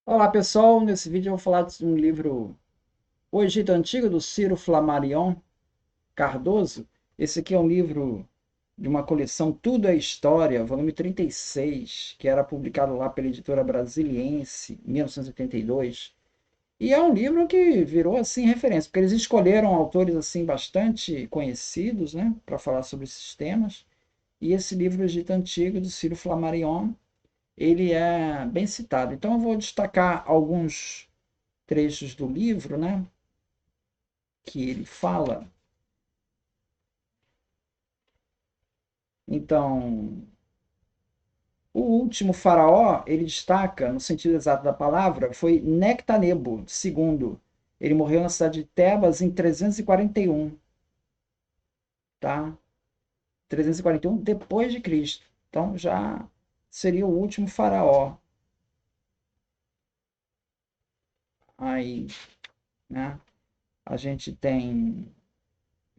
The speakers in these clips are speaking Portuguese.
Olá pessoal, nesse vídeo eu vou falar de um livro O Egito Antigo, do Ciro Flammarion Cardoso. Esse aqui é um livro de uma coleção Tudo é História, volume 36, que era publicado lá pela editora Brasiliense, em 1982. E é um livro que virou assim referência, porque eles escolheram autores assim bastante conhecidos, né, para falar sobre esses temas. E esse livro O Egito Antigo, do Ciro Flammarion, ele é bem citado. Então eu vou destacar alguns trechos do livro, né, que ele fala. Então, o último faraó, ele destaca, no sentido exato da palavra, foi Nectanebo II. Ele morreu na cidade de Tebas em 341, tá? 341 depois de Cristo. Então já seria o último faraó. Aí, né? A gente tem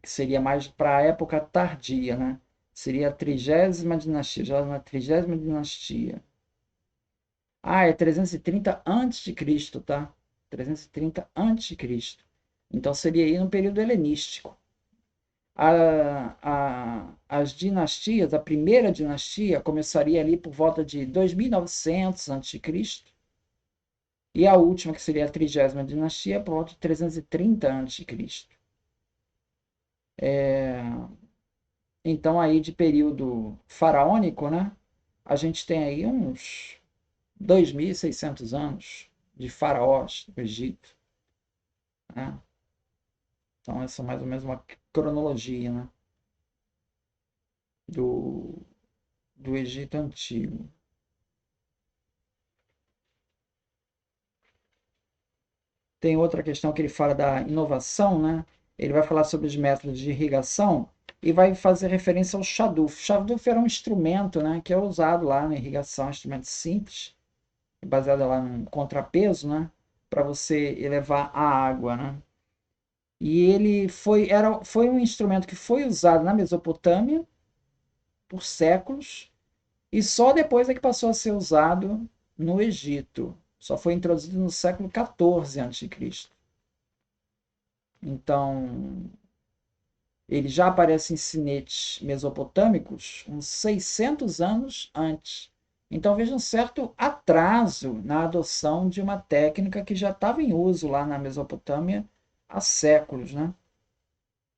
que seria mais para a época tardia, né? Seria a 30ª dinastia, já na 30ª dinastia. Ah, é 330 antes de Cristo, tá? 330 antes de Cristo. Então seria aí no período helenístico. As dinastias, a primeira dinastia começaria ali por volta de 2900 antes de Cristo, e a última, que seria a 30ª dinastia, por volta de 330 antes de Cristo. Então aí de período faraônico, né? A gente tem aí uns 2.600 anos de faraós do Egito, né? Então, essa é mais ou menos uma cronologia, né, do, do Egito Antigo. Tem outra questão que ele fala da inovação, né? Ele vai falar sobre os métodos de irrigação e vai fazer referência ao Shaduf. Shaduf era um instrumento, né, que é usado lá na irrigação, um instrumento simples, baseado lá num contrapeso, né, para você elevar a água, né? E ele foi um instrumento que foi usado na Mesopotâmia por séculos. E só depois é que passou a ser usado no Egito. Só foi introduzido no século XIV a.C. Então, ele já aparece em sinetes mesopotâmicos uns 600 anos antes. Então, veja um certo atraso na adoção de uma técnica que já estava em uso lá na Mesopotâmia há séculos, né?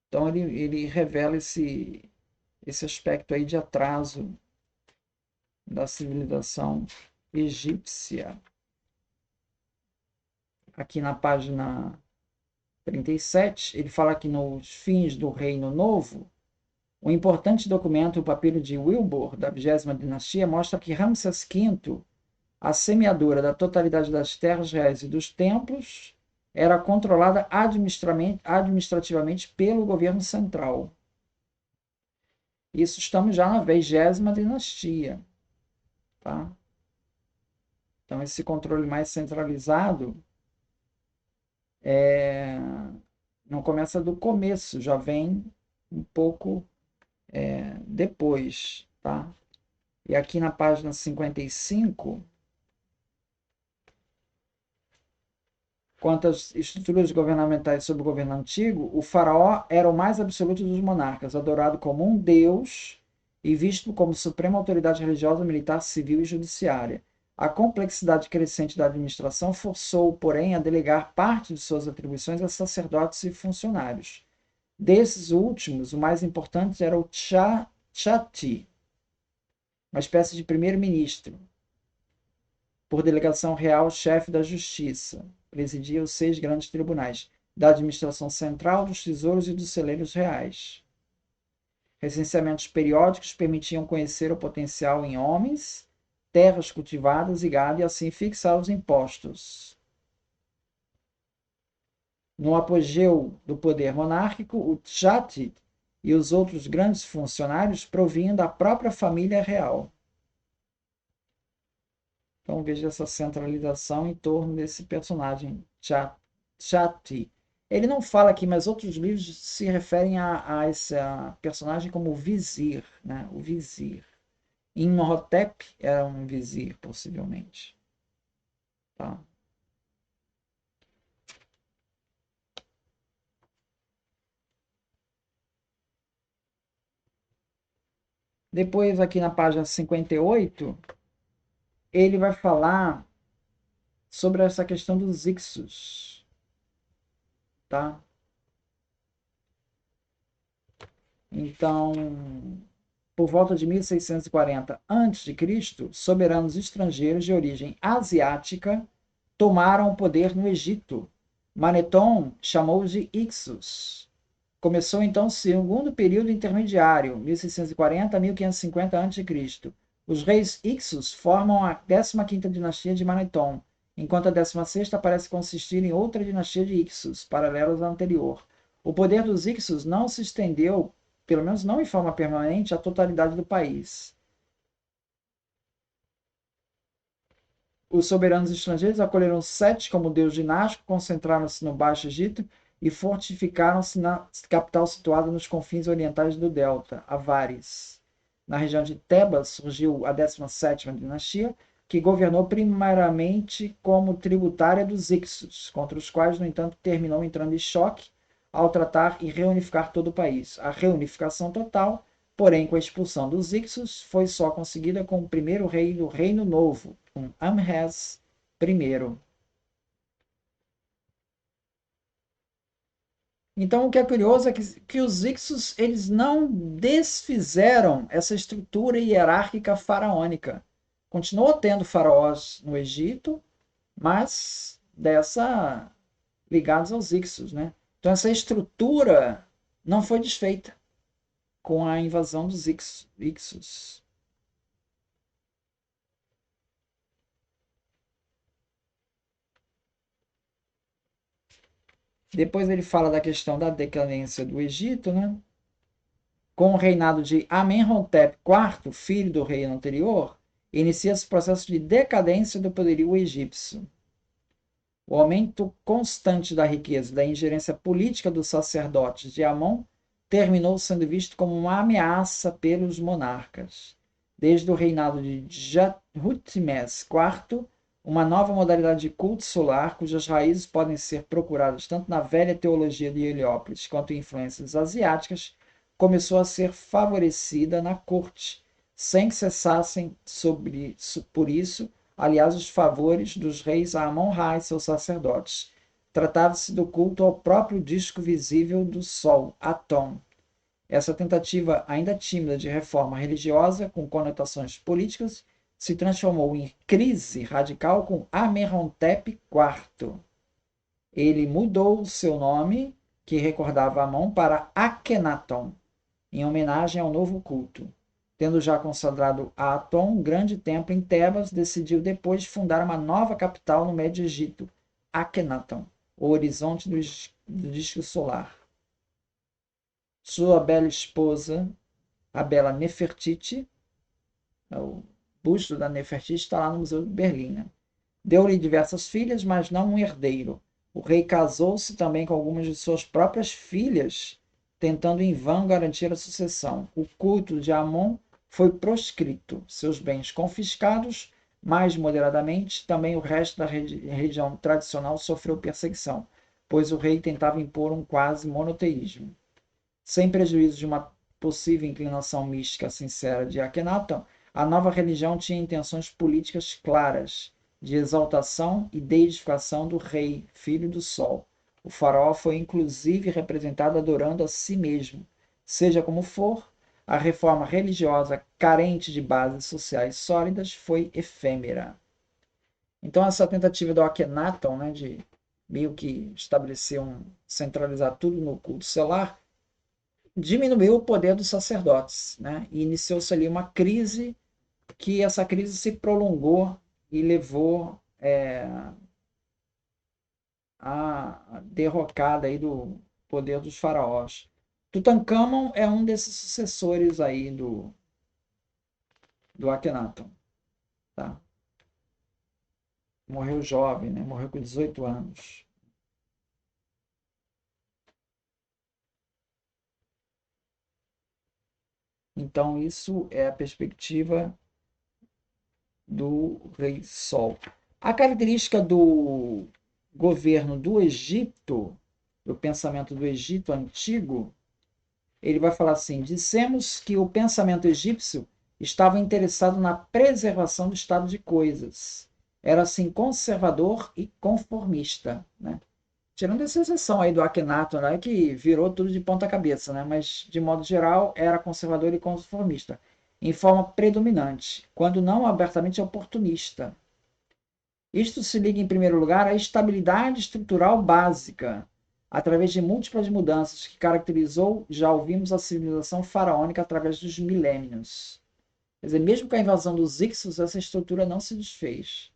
Então, ele revela esse aspecto aí de atraso da civilização egípcia. Aqui na página 37, ele fala que nos fins do Reino Novo, o importante documento, o papiro de Wilbur, da 20ª dinastia, mostra que Ramsés V, a semeadura da totalidade das terras reais e dos templos, era controlada administrativamente pelo governo central. Isso estamos já na 20ª dinastia, tá? Então, esse controle mais centralizado não começa do começo, já vem um pouco depois, tá? E aqui na página 55, quanto às estruturas governamentais sob o governo antigo, o faraó era o mais absoluto dos monarcas, adorado como um deus e visto como suprema autoridade religiosa, militar, civil e judiciária. A complexidade crescente da administração forçou, porém, a delegar parte de suas atribuições a sacerdotes e funcionários. Desses últimos, o mais importante era o Chati, uma espécie de primeiro-ministro, por delegação real, chefe da justiça. Presidia os 6 grandes tribunais, da administração central, dos tesouros e dos celeiros reais. Recenseamentos periódicos permitiam conhecer o potencial em homens, terras cultivadas e gado, e assim fixar os impostos. No apogeu do poder monárquico, o Chatti e os outros grandes funcionários provinham da própria família real. Então veja essa centralização em torno desse personagem, Chatti. Ele não fala aqui, mas outros livros se referem a esse personagem como o vizir, né? O vizir. Imhotep era um vizir, possivelmente. Tá? Depois, aqui na página 58, ele vai falar sobre essa questão dos Ixos, tá? Então, por volta de 1640 a.C., soberanos estrangeiros de origem asiática tomaram o poder no Egito. Maneton chamou de Ixos. Começou então o segundo período intermediário, 1640 a 1550 a.C. Os reis Ixos formam a 15ª dinastia de Maneton, enquanto a 16ª parece consistir em outra dinastia de Ixos, paralelos à anterior. O poder dos Ixos não se estendeu, pelo menos não em forma permanente, à totalidade do país. Os soberanos estrangeiros acolheram Sete como deus dinástico, concentraram-se no Baixo Egito e fortificaram-se na capital situada nos confins orientais do Delta, Avaris. Na região de Tebas surgiu a 17ª dinastia, que governou primeiramente como tributária dos Ixos, contra os quais, no entanto, terminou entrando em choque ao tratar e reunificar todo o país. A reunificação total, porém, com a expulsão dos Ixos, foi só conseguida com o primeiro rei do Reino Novo, com Amrés I. Então, o que é curioso é que os Ixos eles não desfizeram essa estrutura hierárquica faraônica. Continuou tendo faraós no Egito, mas ligados aos Ixos, né? Então, essa estrutura não foi desfeita com a invasão dos Ixos. Depois ele fala da questão da decadência do Egito, né? Com o reinado de Amenhotep IV, filho do rei anterior, inicia-se o processo de decadência do poderio egípcio. O aumento constante da riqueza e da ingerência política dos sacerdotes de Amon terminou sendo visto como uma ameaça pelos monarcas. Desde o reinado de Thutmose IV, uma nova modalidade de culto solar, cujas raízes podem ser procuradas tanto na velha teologia de Heliópolis quanto em influências asiáticas, começou a ser favorecida na corte, sem que cessassem por isso, aliás, os favores dos reis a Amon-Ra e seus sacerdotes. Tratava-se do culto ao próprio disco visível do Sol, Atom. Essa tentativa ainda tímida de reforma religiosa, com conotações políticas, se transformou em crise radical com Amenhotep IV. Ele mudou seu nome, que recordava Amon, para Akhenaton, em homenagem ao novo culto. Tendo já consagrado a Atom um grande templo em Tebas, decidiu depois fundar uma nova capital no Médio Egito, Akhenaton, o horizonte do disco solar. Sua bela esposa, a bela Nefertiti, o busto da Nefertiti está lá no Museu de Berlim. Né? Deu-lhe diversas filhas, mas não um herdeiro. O rei casou-se também com algumas de suas próprias filhas, tentando em vão garantir a sucessão. O culto de Amon foi proscrito, seus bens confiscados, mais moderadamente, também o resto da religião tradicional sofreu perseguição, pois o rei tentava impor um quase monoteísmo. Sem prejuízo de uma possível inclinação mística sincera de Akhenaton, a nova religião tinha intenções políticas claras, de exaltação e deidificação do rei, filho do sol. O faraó foi inclusive representado adorando a si mesmo. Seja como for, a reforma religiosa carente de bases sociais sólidas foi efêmera. Então essa tentativa do Akhenaton, né, de meio que estabelecer centralizar tudo no culto solar, diminuiu o poder dos sacerdotes, né, e iniciou-se ali uma crise, que essa crise se prolongou e levou a derrocada aí do poder dos faraós. Tutankhamon é um desses sucessores aí do Akhenaton, tá? Morreu jovem, né? Morreu com 18 anos. Então, isso é a perspectiva do Rei Sol. A característica do governo do Egito, do pensamento do Egito antigo, ele vai falar assim: dissemos que o pensamento egípcio estava interessado na preservação do estado de coisas. Era, assim, conservador e conformista, né? Tirando essa exceção aí do Akhenaton, né, que virou tudo de ponta cabeça, né? Mas, de modo geral, era conservador e conformista, em forma predominante, quando não abertamente oportunista. Isto se liga, em primeiro lugar, à estabilidade estrutural básica, através de múltiplas mudanças que caracterizou, já ouvimos, a civilização faraônica através dos milênios. Quer dizer, mesmo com a invasão dos Ixos, essa estrutura não se desfez.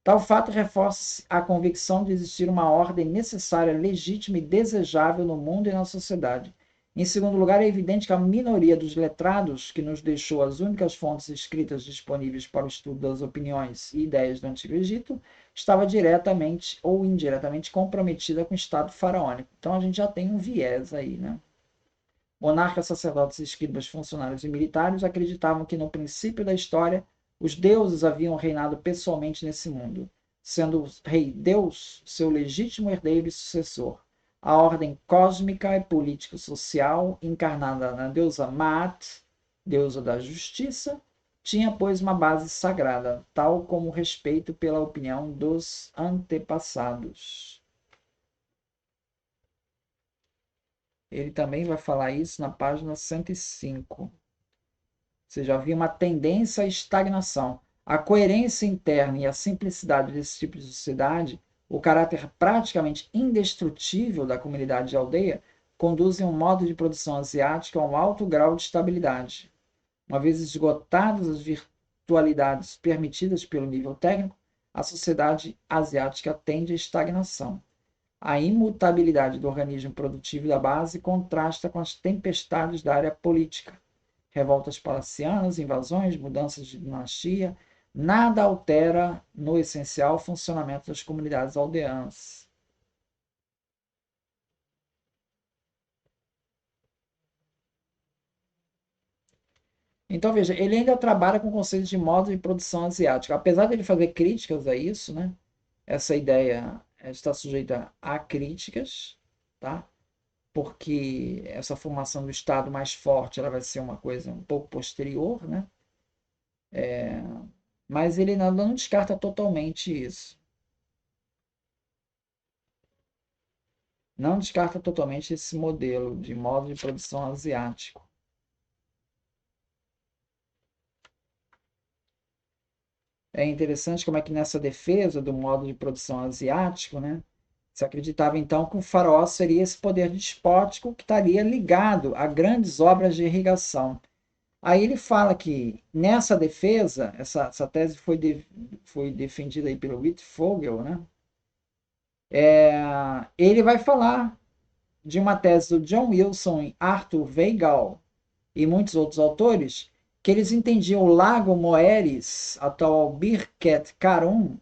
Tal fato reforça a convicção de existir uma ordem necessária, legítima e desejável no mundo e na sociedade. Em segundo lugar, é evidente que a minoria dos letrados, que nos deixou as únicas fontes escritas disponíveis para o estudo das opiniões e ideias do Antigo Egito, estava diretamente ou indiretamente comprometida com o Estado faraônico. Então a gente já tem um viés aí, né? Monarcas, sacerdotes, escribas, funcionários e militares acreditavam que no princípio da história os deuses haviam reinado pessoalmente nesse mundo, sendo o rei Deus seu legítimo herdeiro e sucessor. A ordem cósmica e político-social, encarnada na deusa Maat, deusa da justiça, tinha, pois, uma base sagrada, tal como o respeito pela opinião dos antepassados. Ele também vai falar isso na página 105. Você já havia uma tendência à estagnação. A coerência interna e a simplicidade desse tipo de sociedade, o caráter praticamente indestrutível da comunidade de aldeia, conduzem um modo de produção asiático a um alto grau de estabilidade. Uma vez esgotadas as virtualidades permitidas pelo nível técnico, a sociedade asiática tende à estagnação. A imutabilidade do organismo produtivo da base contrasta com as tempestades da área política. Revoltas palacianas, invasões, mudanças de dinastia, nada altera no essencial o funcionamento das comunidades aldeãs. Então, veja, ele ainda trabalha com o conceito de modo de produção asiático. Apesar de ele fazer críticas a isso, né? Essa ideia está sujeita a críticas, tá? Porque essa formação do Estado mais forte ela vai ser uma coisa um pouco posterior, né? Mas ele não descarta totalmente isso. Não descarta totalmente esse modelo de modo de produção asiático. É interessante como é que nessa defesa do modo de produção asiático, né, se acreditava então que o faraó seria esse poder despótico que estaria ligado a grandes obras de irrigação. Aí ele fala que nessa defesa, essa tese foi defendida aí pelo Wittfogel, né? Ele vai falar de uma tese do John Wilson e Arthur Weigall e muitos outros autores, que eles entendiam o lago Moeris, atual Birket Karun,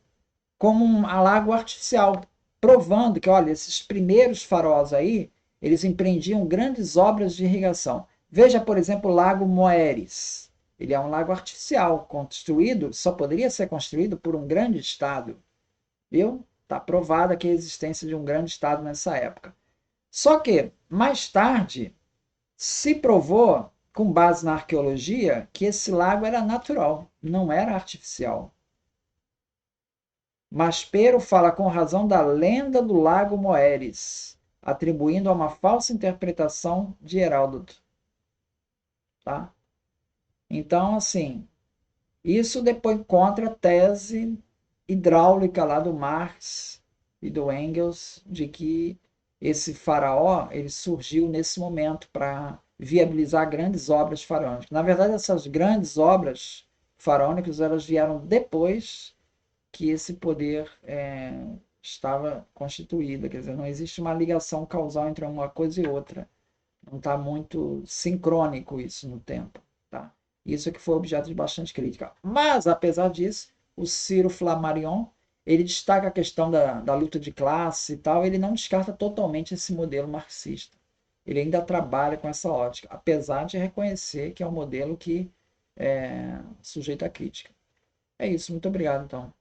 como um lago artificial, provando que, olha, esses primeiros faraós aí, eles empreendiam grandes obras de irrigação. Veja, por exemplo, o lago Moeris. Ele é um lago artificial, construído, só poderia ser construído por um grande estado. Viu? Está provada aqui a existência de um grande estado nessa época. Só que, mais tarde, se provou, com base na arqueologia, que esse lago era natural, não era artificial. Maspero fala com razão da lenda do lago Moeris, atribuindo a uma falsa interpretação de Heródoto. Tá? Então, assim, isso depois contra a tese hidráulica lá do Marx e do Engels, de que esse faraó ele surgiu nesse momento para viabilizar grandes obras faraônicas. Na verdade, essas grandes obras faraônicas elas vieram depois que esse poder estava constituído. Quer dizer, não existe uma ligação causal entre uma coisa e outra. Não está muito sincrônico isso no tempo. Tá? Isso é que foi objeto de bastante crítica. Mas, apesar disso, o Ciro Flammarion ele destaca a questão da luta de classe e tal, ele não descarta totalmente esse modelo marxista. Ele ainda trabalha com essa ótica, apesar de reconhecer que é um modelo que é sujeito à crítica. É isso, muito obrigado, então.